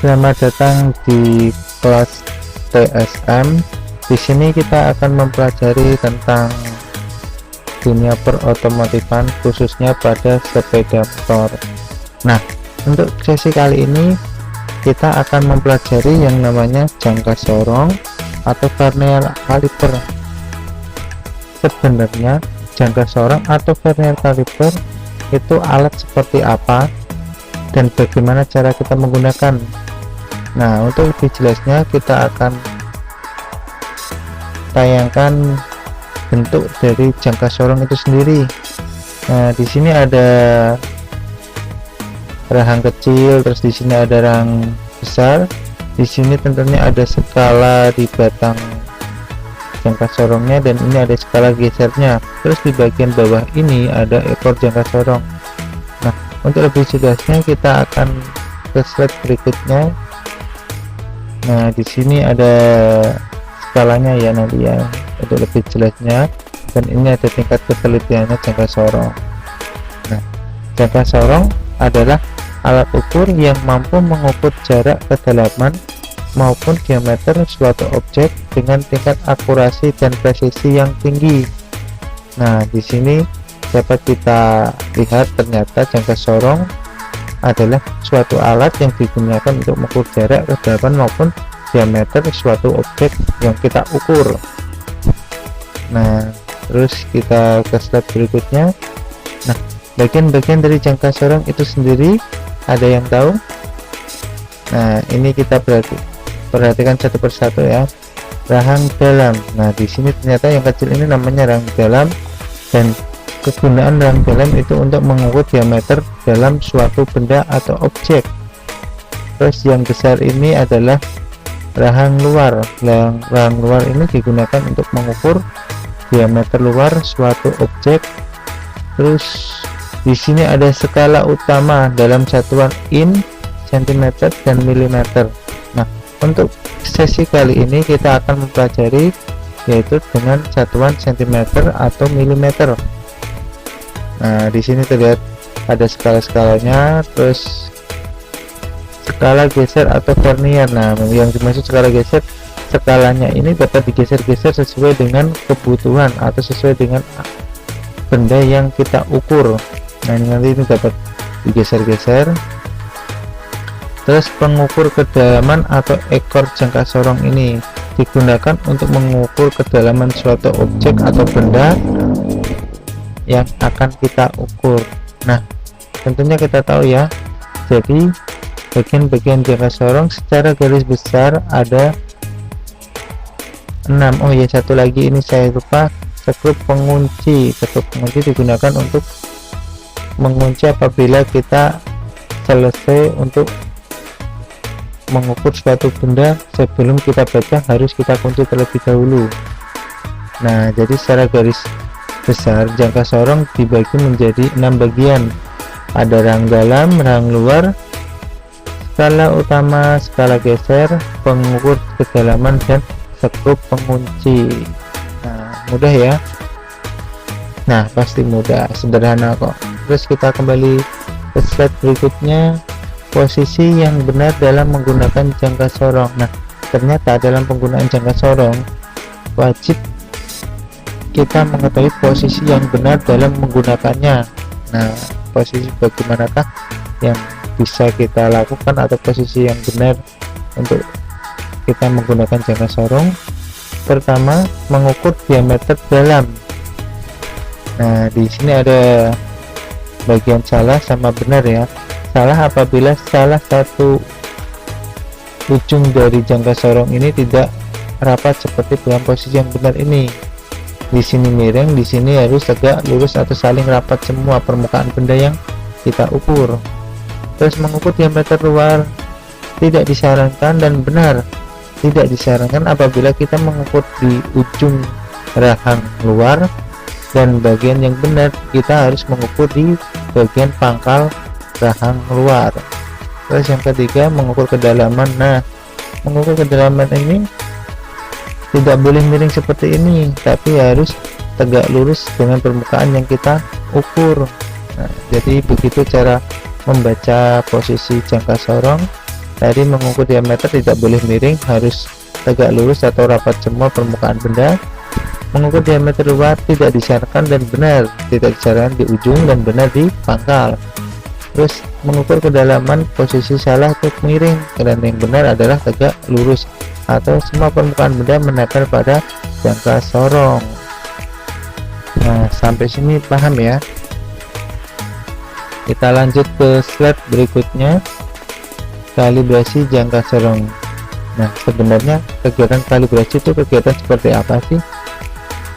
Selamat datang di kelas TSM. Di sini kita akan mempelajari tentang dunia perotomotifan, khususnya pada sepeda motor. Nah, untuk sesi kali ini kita akan mempelajari yang namanya jangka sorong atau vernier caliper. Sebenarnya jangka sorong atau vernier caliper itu alat seperti apa dan bagaimana cara kita menggunakan. Nah, untuk lebih jelasnya kita akan tayangkan bentuk dari jangka sorong itu sendiri. Nah, di sini ada rahang kecil, terus di sini ada rahang besar. Di sini tentunya ada skala di batang jangka sorongnya, dan ini ada skala gesernya. Terus di bagian bawah ini ada ekor jangka sorong. Nah, untuk lebih jelasnya kita akan ke slide berikutnya. Nah, di sini ada skalanya ya nanti ya untuk lebih jelasnya, dan ini ada tingkat ketelitiannya jangka sorong. Nah, jangka sorong adalah alat ukur yang mampu mengukur jarak, kedalaman maupun diameter suatu objek dengan tingkat akurasi dan presisi yang tinggi. Nah, di sini dapat kita lihat ternyata jangka sorong adalah suatu alat yang digunakan untuk mengukur jarak, kedalaman maupun diameter suatu objek yang kita ukur. Nah, terus kita ke slide berikutnya. Nah, bagian-bagian dari jangka sorong itu sendiri ada yang tahu? Nah, ini kita perhatikan satu persatu ya. Rahang dalam. Nah, di sini ternyata yang kecil ini namanya rahang dalam, dan kegunaan rahang dalam itu untuk mengukur diameter dalam suatu benda atau objek. Terus yang besar ini adalah rahang luar. Rahang luar ini digunakan untuk mengukur diameter luar suatu objek. Terus di sini ada skala utama dalam satuan in, cm, dan milimeter. Nah, untuk sesi kali ini kita akan mempelajari yaitu dengan satuan cm atau milimeter. Nah, di sini terlihat ada skala-skalanya, terus skala geser atau vernier. Nah, yang dimaksud skala geser, skalanya ini dapat digeser-geser sesuai dengan kebutuhan atau sesuai dengan benda yang kita ukur. Nah, ini dapat digeser-geser. Terus pengukur kedalaman atau ekor jangka sorong ini digunakan untuk mengukur kedalaman suatu objek atau benda yang akan kita ukur. Nah, tentunya kita tahu ya, jadi bagian-bagian jangka sorong secara garis besar ada 6. Oh ya, satu lagi ini saya lupa, skrup pengunci. Skrup pengunci digunakan untuk mengunci apabila kita selesai untuk mengukur suatu benda. Sebelum kita baca harus kita kunci terlebih dahulu. Nah, jadi secara garis besar jangka sorong dibagi menjadi 6 bagian. Ada rahang dalam, rahang luar, skala utama, skala geser, pengukur kedalaman, dan skrup pengunci. Nah, mudah ya. Nah, pasti mudah, sederhana kok. Terus kita kembali ke slide berikutnya. Posisi yang benar dalam menggunakan jangka sorong. Nah, ternyata dalam penggunaan jangka sorong wajib kita mengetahui posisi yang benar dalam menggunakannya. Nah, posisi bagaimanakah yang bisa kita lakukan atau posisi yang benar untuk kita menggunakan jangka sorong? Pertama, mengukur diameter dalam. Nah, di sini ada bagian salah sama benar ya. Salah apabila salah satu ujung dari jangka sorong ini tidak rapat seperti dalam posisi yang benar ini. Di sini miring, di sini harus tegak, lurus, atau saling rapat semua permukaan benda yang kita ukur. Terus mengukur diameter luar tidak disarankan dan benar. Tidak disarankan apabila kita mengukur di ujung rahang luar, dan bagian yang benar kita harus mengukur di bagian pangkal rahang luar. Terus yang ketiga, mengukur kedalaman. Nah, mengukur kedalaman ini tidak boleh miring seperti ini, tapi harus tegak lurus dengan permukaan yang kita ukur. Nah, jadi begitu cara membaca posisi jangka sorong. Tadi mengukur diameter tidak boleh miring, harus tegak lurus atau rapat semua permukaan benda. Mengukur diameter luar tidak disarankan dan benar, tidak disarankan di ujung dan benar di pangkal. Terus mengukur kedalaman, posisi salah untuk miring dan yang benar adalah tegak lurus atau semua permukaan benda menempel pada jangka sorong. Nah, sampai sini paham ya. Kita lanjut ke slide berikutnya, kalibrasi jangka sorong. Nah, sebenarnya kegiatan kalibrasi itu kegiatan seperti apa sih?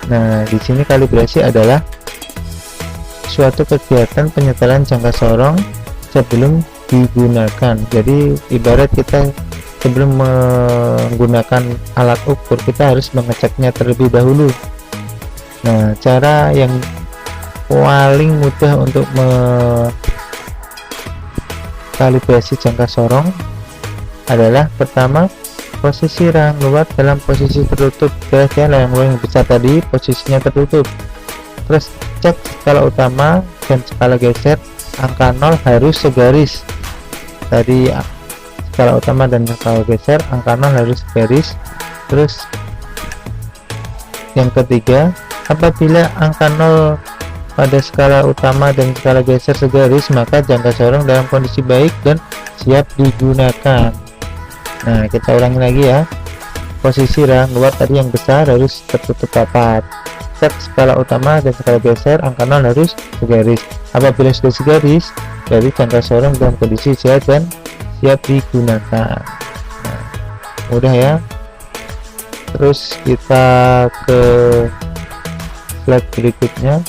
Nah, di sini kalibrasi adalah suatu kegiatan penyetelan jangka sorong sebelum digunakan. Jadi ibarat kita sebelum menggunakan alat ukur, kita harus mengeceknya terlebih dahulu. Nah, cara yang paling mudah untuk mengkalibrasi jangka sorong adalah pertama, posisi rang luar dalam posisi tertutup. Kira-kira yang besar tadi posisinya tertutup. Terus cek skala utama dan skala geser, angka 0 harus segaris. Tadi skala utama dan skala geser, angka 0 harus segaris. Terus yang ketiga, apabila angka 0 pada skala utama dan skala geser segaris, maka jangka sorong dalam kondisi baik dan siap digunakan. Nah, kita ulangi lagi ya. Posisi rang luar tadi yang besar harus tertutup rapat. Cek skala utama dan skala geser, angka 0 harus segaris. Apabila sudah segaris, dari jangka sorong dalam kondisi sehat dan siap digunakan. Nah, mudah ya. Terus kita ke slide berikutnya,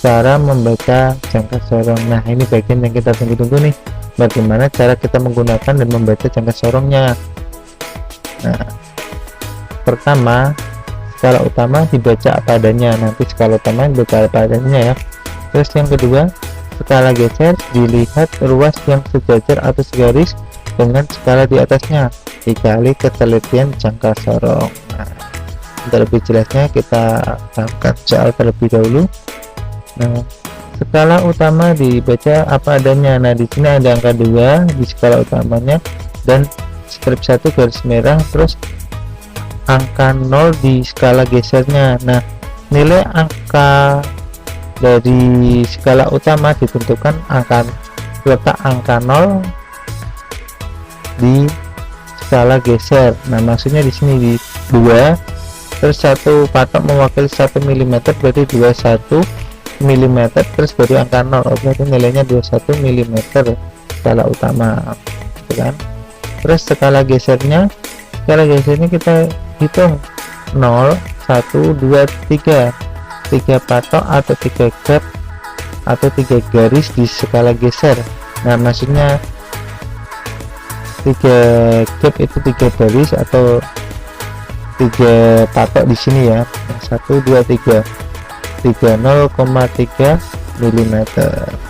cara membaca jangka sorong. Nah, ini bagian yang kita tunggu-tunggu nih, bagaimana cara kita menggunakan dan membaca jangka sorongnya. Nah, pertama, skala utama dibaca apa adanya, nanti skala utama dibaca apa adanya ya. Terus yang kedua, skala geser dilihat ruas yang sejajar atau segaris dengan skala di atasnya dikali ketelitian jangka sorong. Nah, untuk lebih jelasnya kita angkat soal terlebih dahulu. Nah, skala utama dibaca apa adanya. Nah, di sini ada angka 2 di skala utamanya dan strip 1 garis merah, terus angka 0 di skala gesernya. Nah, nilai angka dari skala utama ditentukan letak angka 0 di skala geser. Nah, maksudnya di sini di 2, terus satu patok mewakili 1 mm, berarti 21 mm, terus baru angka 0, berarti nilainya 21 mm skala utama, gitu kan. Terus skala gesernya kita hitung 0, 1, 2, 3 patok atau 3 gap atau 3 garis di skala geser. Nah, maksudnya 3 gap itu 3 garis atau 3 patok di sini ya. 1, 2, 3 0,3 mm.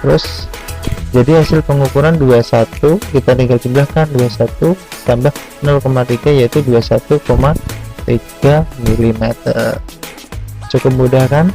Terus jadi hasil pengukuran 21, kita tinggal jumlahkan 21 tambah 0,3 yaitu 21,3 mm. Cukup mudah kan?